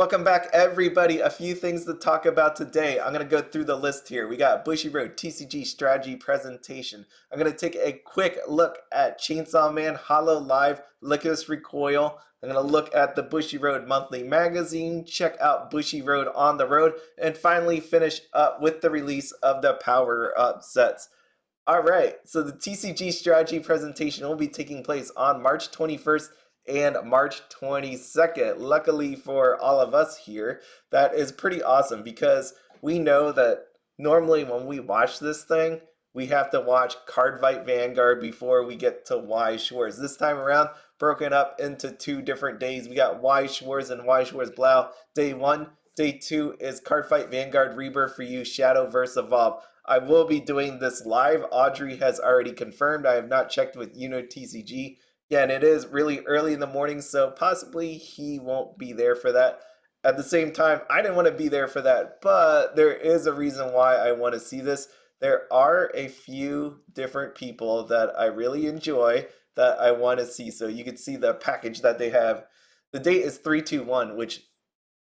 Welcome back, everybody. A few things to talk about today. I'm going to go through the list here. We got Bushiroad TCG strategy presentation. I'm going to take a quick look at Chainsaw Man, Hololive, Lycoris Recoil. I'm going to look at the Bushiroad monthly magazine, check out Bushiroad on the road, and finally finish up with the release of the power up sets. All right, so the TCG strategy presentation will be taking place on March 21st and March 22nd. Luckily for all of us here, that is pretty awesome because we know that normally when we watch this thing, we have to watch Card Fight Vanguard before we get to Weiss Schwarz. This time around, broken up into 2 different days. We got Weiss Schwarz and Weiss Schwarz Blau. Day 1. Day 2 is Card Fight Vanguard Rebirth for you, Shadow vs. Evolve. I will be doing this live. Audrey has already confirmed. I have not checked with TCG. Yeah, and it is really early in the morning, so possibly he won't be there for that. At the same time, I didn't want to be there for that, but there is a reason why I want to see this. There are a few different people that I really enjoy that I want to see. So you can see the package that they have. The date is 321, which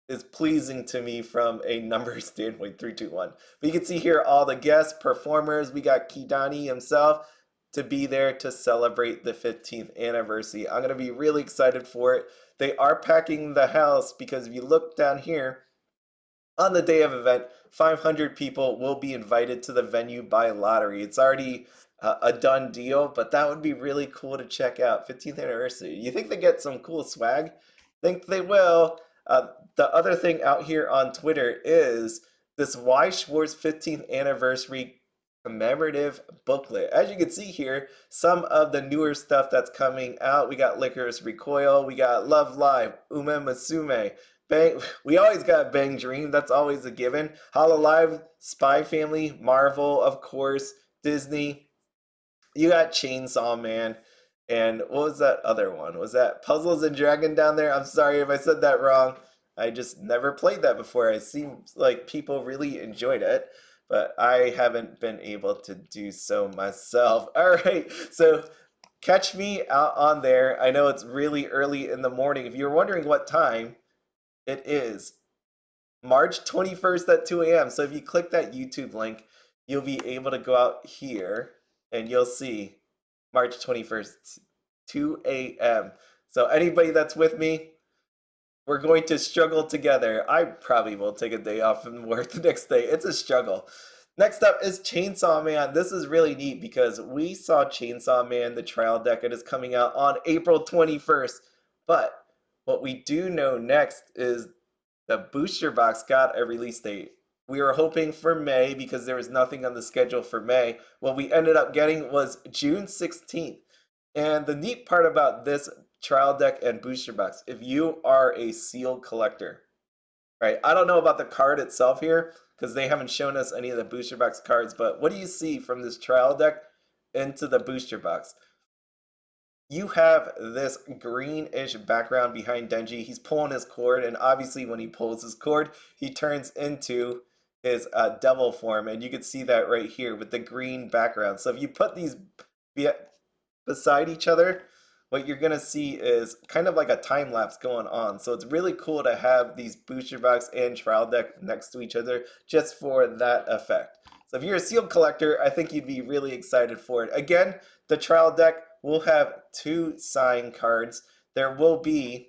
is pleasing to me from a number standpoint, 321. But you can see here all the guest performers. We got Kidani himself to be there to celebrate the 15th anniversary. I'm going to be really excited for it. They are packing the house because if you look down here, on the day of event, 500 people will be invited to the venue by lottery. It's already a done deal, but that would be really cool to check out. 15th anniversary. You think they get some cool swag? Think they will. The other thing out here on Twitter is this Weiss Schwarz 15th anniversary commemorative booklet. As you can see here, some of the newer stuff that's coming out. We got Lycoris Recoil, we got Love Live, Musume, Bang. We always got Bang Dream, that's always a given. Hololive, Spy Family, Marvel, of course, Disney. You got Chainsaw Man. And what was that other one? Was that Puzzles and Dragon down there? I'm sorry if I said that wrong. I just never played that before. It seems like people really enjoyed it, but I haven't been able to do so myself. All right, so catch me out on there. I know it's really early in the morning. If you're wondering what time, it is March 21st at 2 a.m. So if you click that YouTube link, you'll be able to go out here and you'll see March 21st, 2 a.m. So anybody that's with me, we're going to struggle together. I probably will take a day off and work the next day. It's a struggle. Next up is Chainsaw Man. This is really neat because we saw Chainsaw Man, the trial deck. It is coming out on April 21st. But what we do know next is the booster box got a release date. We were hoping for May because there was nothing on the schedule for May. What we ended up getting was June 16th. And the neat part about this trial deck and booster box, if you are a sealed collector, right? I don't know about the card itself here because they haven't shown us any of the booster box cards, but what do you see from this trial deck into the booster box? You have this greenish background behind Denji. He's pulling his cord, and obviously when he pulls his cord, he turns into his devil form, and you can see that right here with the green background. So if you put these beside each other, what you're going to see is kind of like a time lapse going on. So it's really cool to have these booster box and trial deck next to each other just for that effect. So if you're a sealed collector, I think you'd be really excited for it. Again, the trial deck will have 2 sign cards. There will be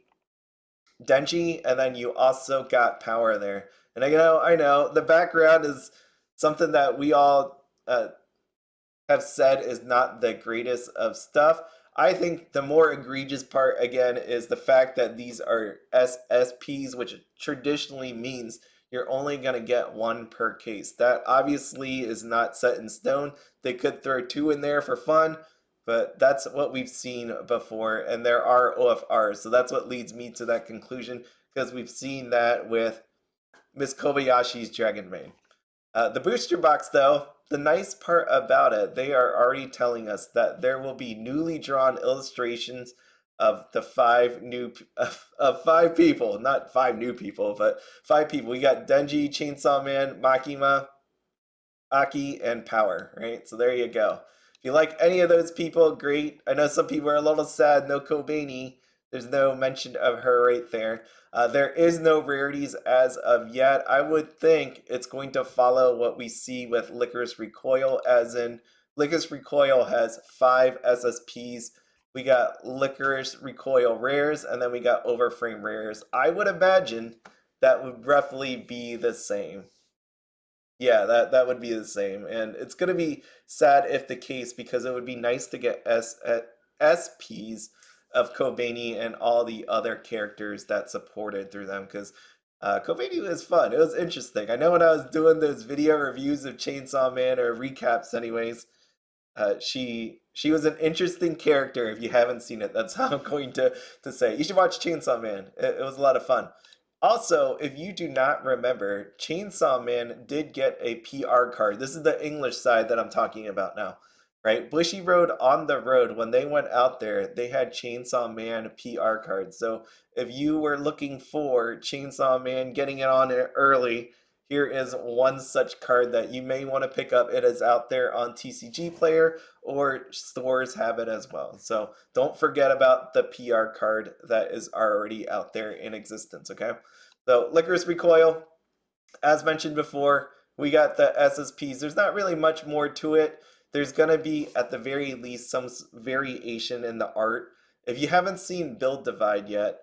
Denji, and then you also got Power there. And I know, the background is something that we all have said is not the greatest of stuff. I think the more egregious part, again, is the fact that these are SSPs, which traditionally means you're only going to get 1 per case. That obviously is not set in stone. They could throw 2 in there for fun, but that's what we've seen before, and there are OFRs. So that's what leads me to that conclusion, because we've seen that with Miss Kobayashi's Dragon Maid. The booster box, though, the nice part about it, they are already telling us that there will be newly drawn illustrations of the 5 people, not 5 new people, but 5 people. We got Denji, Chainsaw Man, Makima, Aki, and Power, right? So there you go. If you like any of those people, great. I know some people are a little sad, no Kobeni, There's no mention of her right there. There is no rarities as of yet. I would think it's going to follow what we see with Lycoris Recoil, as in Lycoris Recoil has 5 SSPs. We got Lycoris Recoil rares, and then we got Overframe rares. I would imagine that would roughly be the same. Yeah, that would be the same. And it's going to be sad if the case, because it would be nice to get SPs of Kobeni and all the other characters that supported through them, because Kobeni was fun. It was interesting. I know when I was doing those video reviews of Chainsaw Man, or recaps anyways, she was an interesting character. If you haven't seen it, that's how I'm going to say. You should watch Chainsaw Man. It was a lot of fun. Also, if you do not remember, Chainsaw Man did get a PR card. This is the English side that I'm talking about now, right? Bushiroad on the road, when they went out there, they had Chainsaw Man PR cards. So if you were looking for Chainsaw Man, getting it on it early, here is one such card that you may want to pick up. It is out there on TCG Player, or stores have it as well. So don't forget about the PR card that is already out there in existence, okay? So Lycoris Recoil, as mentioned before, we got the SSPs. There's not really much more to it. There's going to be, at the very least, some variation in the art. If you haven't seen Build Divide yet,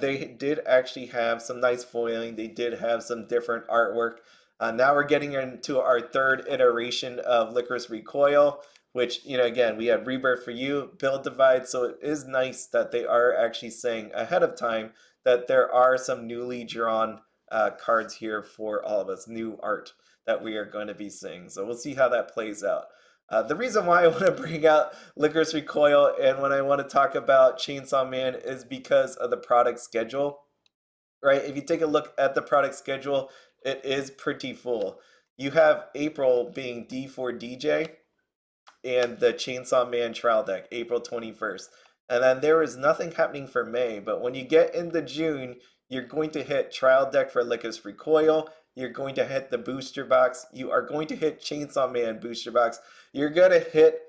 they did actually have some nice foiling. They did have some different artwork. Now we're getting into our third iteration of Lycoris Recoil, which, again, we had Rebirth for you, Build Divide, so it is nice that they are actually saying ahead of time that there are some newly drawn cards here for all of us, new art that we are going to be seeing. So we'll see how that plays out. The reason why I want to bring out Lycoris Recoil and when I want to talk about Chainsaw Man is because of the product schedule, right? If you take a look at the product schedule, it is pretty full. You have April being D4DJ and the Chainsaw Man Trial Deck, April 21st. And then there is nothing happening for May, but when you get into June, you're going to hit Trial Deck for Lycoris Recoil, you're going to hit the booster box, you are going to hit Chainsaw Man booster box, you're going to hit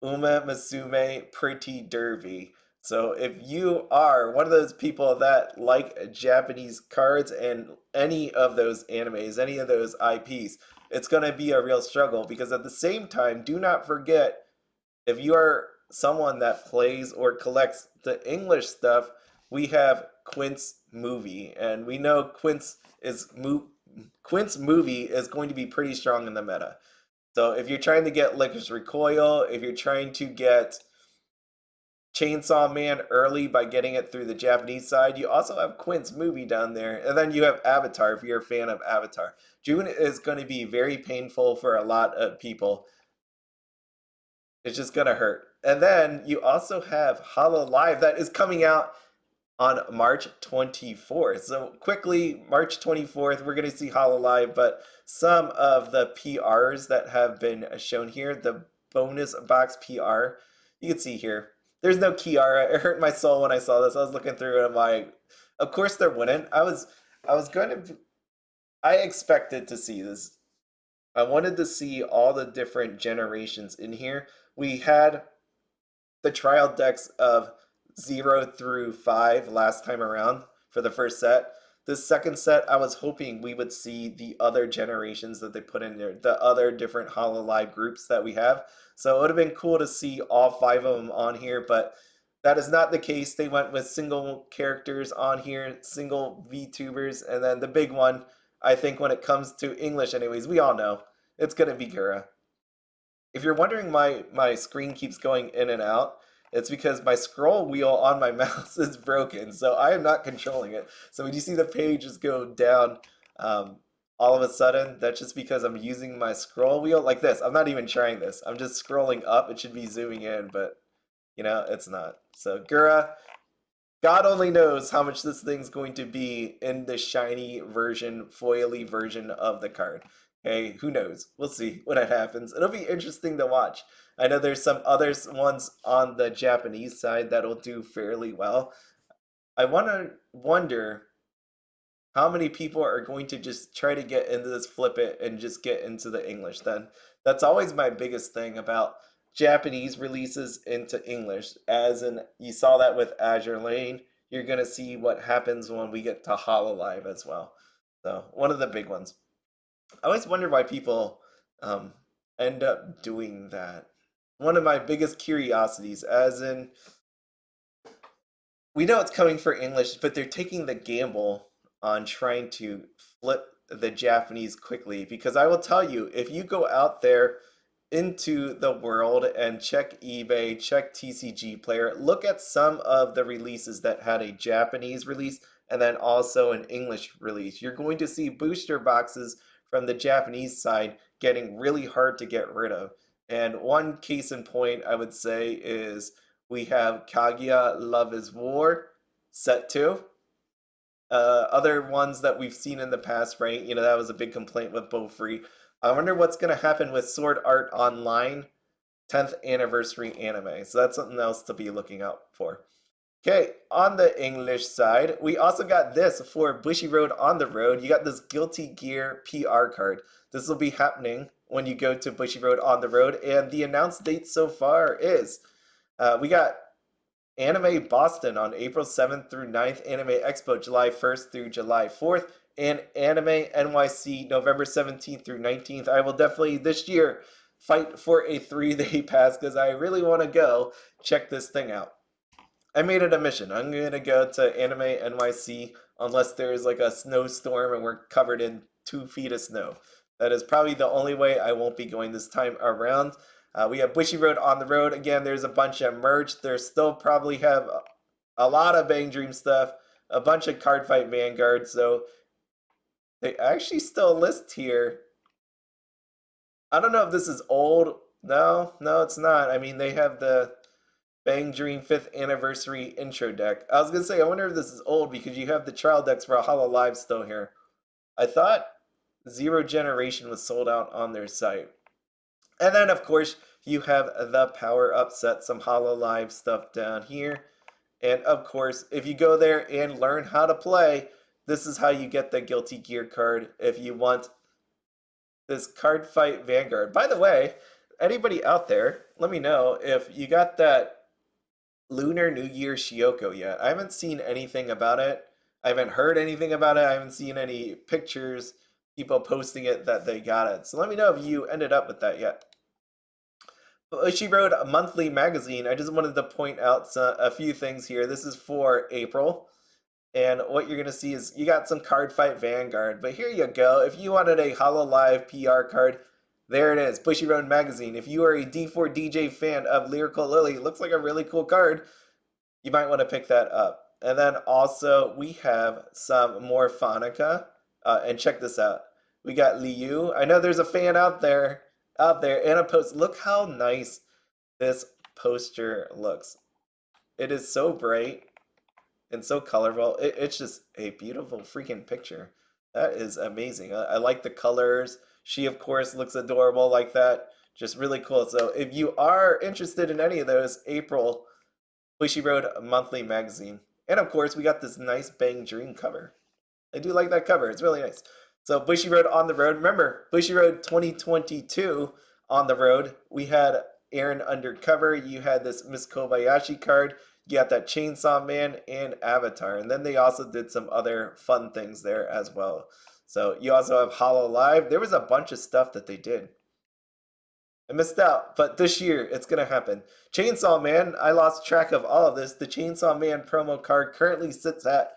Musume Pretty Derby. So if you are one of those people that like Japanese cards and any of those animes, any of those IPs, it's going to be a real struggle, because at the same time, do not forget, if you are someone that plays or collects the English stuff, we have Quint's movie, and we know Quint's movie is going to be pretty strong in the meta. So if you're trying to get Lycoris Recoil, if you're trying to get Chainsaw Man early by getting it through the Japanese side, you also have Quint's movie down there. And then you have Avatar, if you're a fan of Avatar. June is going to be very painful for a lot of people. It's just going to hurt. And then you also have Hololive that is coming out on March 24th. So quickly, March 24th, we're going to see Hololive, but some of the PRs that have been shown here, the bonus box PR, you can see here. There's no Kiara. It hurt my soul when I saw this. I was looking through it. I'm like, of course there wouldn't. I expected to see this. I wanted to see all the different generations in here. We had the trial decks of 0 through 5 last time around for the first set. This second set, I was hoping we would see the other generations that they put in there, the other different Hololive groups that we have. So it would have been cool to see all 5 of them on here, but that is not the case. They went with single characters on here, single VTubers, and then the big one, I think when it comes to English anyways, we all know, it's going to be Gura. If you're wondering why my screen keeps going in and out, it's because my scroll wheel on my mouse is broken, so I am not controlling it. So when you see the page just go down all of a sudden, that's just because I'm using my scroll wheel like this. I'm not even trying this. I'm just scrolling up. It should be zooming in, but it's not. So Gura, God only knows how much this thing's going to be in the shiny version, foily version of the card. Hey, who knows? We'll see when it happens. It'll be interesting to watch. I know there's some other ones on the Japanese side that'll do fairly well. I wonder how many people are going to just try to get into this, flip it, and just get into the English then. That's always my biggest thing about Japanese releases into English. As in, you saw that with Azure Lane. You're gonna see what happens when we get to Hololive as well. So one of the big ones. I always wonder why people um, end up doing that. One of my biggest curiosities, as in, we know it's coming for English, but they're taking the gamble on trying to flip the Japanese quickly. Because I will tell you, if you go out there into the world and check eBay, check TCG Player, look at some of the releases that had a Japanese release and then also an English release. You're going to see booster boxes from the Japanese side getting really hard to get rid of. And one case in point I would say is we have Kaguya Love is War set 2. Other ones that we've seen in the past, right? You know, that was a big complaint with Bo Free. I wonder what's going to happen with Sword Art Online 10th anniversary anime. So that's something else to be looking out for. Okay, on the English side, we also got this for Bushiroad on the Road. You got this Guilty Gear PR card. This will be happening when you go to Bushiroad on the Road. And the announced date so far is we got Anime Boston on April 7th through 9th, Anime Expo July 1st through July 4th, and Anime NYC November 17th through 19th. I will definitely this year fight for a 3-day pass because I really want to go check this thing out. I made it a mission. I'm going to go to Anime NYC unless there's like a snowstorm and we're covered in 2 feet of snow. That is probably the only way I won't be going this time around. We have Bushiroad on the Road. Again, there's a bunch of merch. There still probably have a lot of Bang Dream stuff, a bunch of Card Fight Vanguard. So they actually still list here. I don't know if this is old. No, it's not. I mean, they have the Bang Dream 5th Anniversary intro deck. I was going to say, I wonder if this is old because you have the trial decks for a Hololive still here. I thought Zero Generation was sold out on their site. And then, of course, you have the power-up set, some Hololive stuff down here. And, of course, if you go there and learn how to play, this is how you get the Guilty Gear card if you want this Card Fight Vanguard. By the way, anybody out there, let me know if you got that Lunar New Year Shioko yet. I haven't seen anything about it. I haven't heard anything about it. I haven't seen any pictures, people posting it that they got it. So let me know if you ended up with that yet. Bushiroad Monthly Magazine. I just wanted to point out a few things here. This is for April. And what you're going to see is you got some Card Fight Vanguard. But here you go. If you wanted a Hololive PR card, there it is. Bushiroad Magazine. If you are a D4DJ fan of Lyrical Lily, looks like a really cool card. You might want to pick that up. And then also we have some more Phonica. And check this out. We got Liu. I know there's a fan out there and a post. Look how nice this poster looks. It is so bright and so colorful. It's just a beautiful freaking picture. That is amazing. I like the colors. She, of course, looks adorable like that. Just really cool. So if you are interested in any of those, April, Bushiroad Monthly Magazine. And, of course, we got this nice Bang Dream cover. I do like that cover. It's really nice. So Bushiroad on the Road. Remember, Bushiroad 2022 on the road. We had Aaron Undercover. You had this Miss Kobayashi card. You got that Chainsaw Man and Avatar. And then they also did some other fun things there as well. So you also have Hololive. There was a bunch of stuff that they did. I missed out, but this year it's going to happen. Chainsaw Man, I lost track of all of this. The Chainsaw Man promo card currently sits at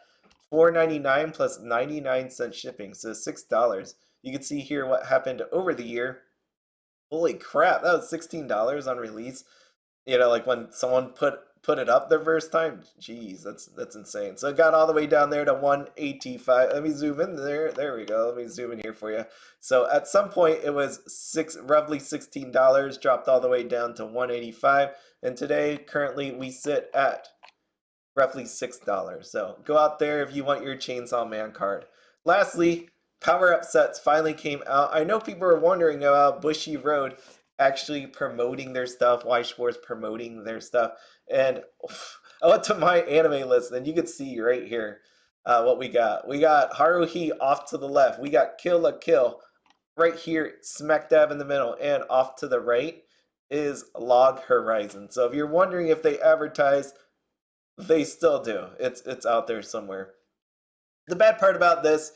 $4.99 plus 99-cent shipping, so $6. You can see here what happened over the year. Holy crap, that was $16 on release. You know, like when someone put it up the first time. Jeez, that's insane. So it got all the way down there to 185. Let me zoom in there. There we go. Let me zoom in here for you. So at some point it was roughly $16, dropped all the way down to 185, and today currently we sit at roughly $6. So go out there if you want your Chainsaw Man card. Lastly, power-up sets finally came out. I know people are wondering about Bushiroad actually promoting their stuff, Weiss Schwarz promoting their stuff. And I went to my anime list, and you can see right here what we got. We got Haruhi off to the left. We got Kill la Kill right here, smack dab in the middle, and off to the right. is Log Horizon. So if you're wondering if they advertise, they still do. It's out there somewhere. The bad part about this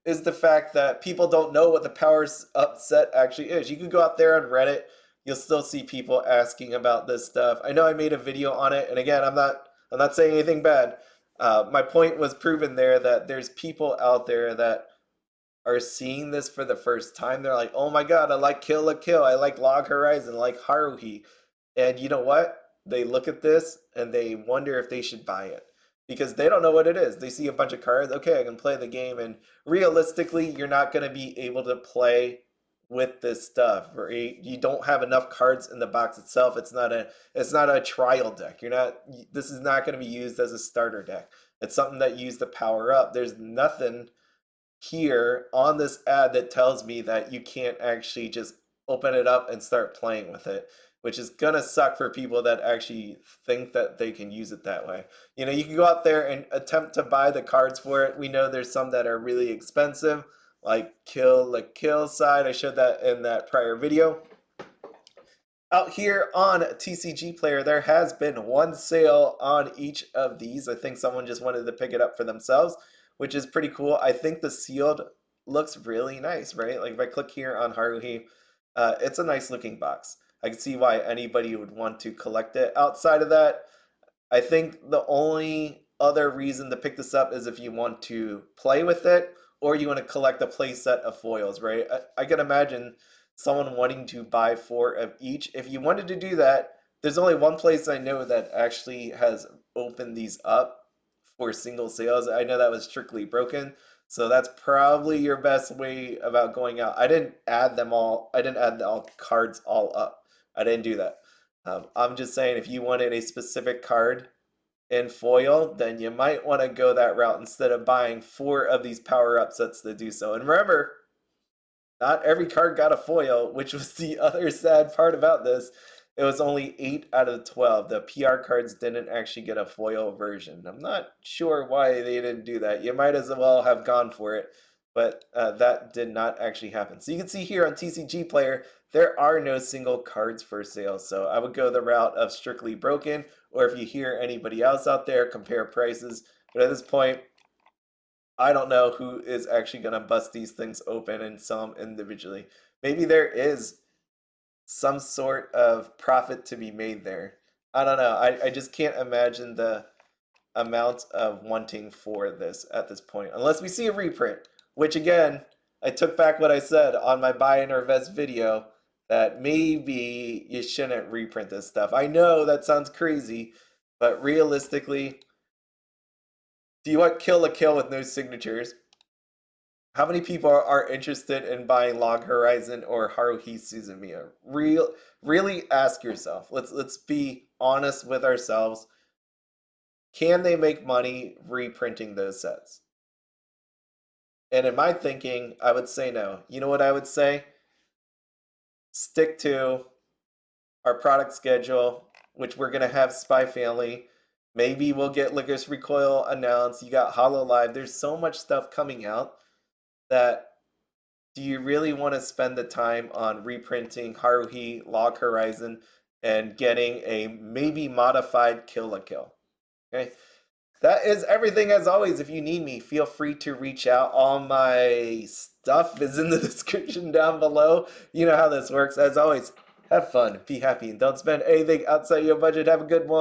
is the fact that people don't know what the powers up set actually is. You can go out there on Reddit, you'll still see people asking about this stuff. I know I made a video on it, and again, I'm not saying anything bad. My point was proven there that there's people out there that are seeing this for the first time. They're like, oh my god, I like Kill la Kill, I like Log Horizon, I like Haruhi. And you know what? They look at this and they wonder if they should buy it because they don't know what it is. They see a bunch of cards, okay, I can play the game, and realistically, you're not going to be able to play with this stuff. Right? You don't have enough cards in the box itself. It's not a trial deck. This is not going to be used as a starter deck. It's something that you use to power up. There's nothing here on this ad that tells me that you can't actually just open it up and start playing with it, which is gonna suck for people that actually think that they can use it that way. You can go out there and attempt to buy the cards for it. We know there's some that are really expensive, like Kill la Kill side. I showed that in that prior video. Out here on TCG Player, there has been one sale on each of these. I think someone just wanted to pick it up for themselves, which is pretty cool. I think the sealed looks really nice, right? Like if I click here on Haruhi, it's a nice looking box. I can see why anybody would want to collect it. Outside of that, I think the only other reason to pick this up is if you want to play with it or you want to collect a play set of foils, right? I can imagine someone wanting to buy 4 of each. If you wanted to do that, there's only one place I know that actually has opened these up for single sales. I know that was Strictly Broken, so that's probably your best way about going out. I didn't add them all. I didn't add all cards all up. I didn't do that. I'm just saying if you wanted a specific card in foil, then you might want to go that route instead of buying 4 of these power-up sets to do so. And remember, not every card got a foil, which was the other sad part about this. It was only 8 out of 12. The PR cards didn't actually get a foil version. I'm not sure why they didn't do that. You might as well have gone for it, but that did not actually happen. So you can see here on TCG Player, there are no single cards for sale. So I would go the route of Strictly Broken, or if you hear anybody else out there, compare prices. But at this point, I don't know who is actually going to bust these things open and sell them individually. Maybe there is some sort of profit to be made there. I don't know. I just can't imagine the amount of wanting for this at this point. Unless we see a reprint, which again, I took back what I said on my buy and or vest video that maybe you shouldn't reprint this stuff. I know that sounds crazy, but realistically, do you want Kill la Kill with no signatures? How many people are interested in buying Log Horizon or Haruhi Suzumiya? Really ask yourself. Let's be honest with ourselves. Can they make money reprinting those sets? And in my thinking, I would say no. You know what I would say? Stick to our product schedule, which we're going to have Spy Family. Maybe we'll get Lycoris Recoil announced. You got Hololive. There's so much stuff coming out that do you really want to spend the time on reprinting Haruhi, Log Horizon, and getting a maybe modified Kill la Kill? Okay. That is everything as always. If you need me, feel free to reach out. All my stuff is in the description down below. You know how this works. As always, have fun, be happy, and don't spend anything outside your budget. Have a good one.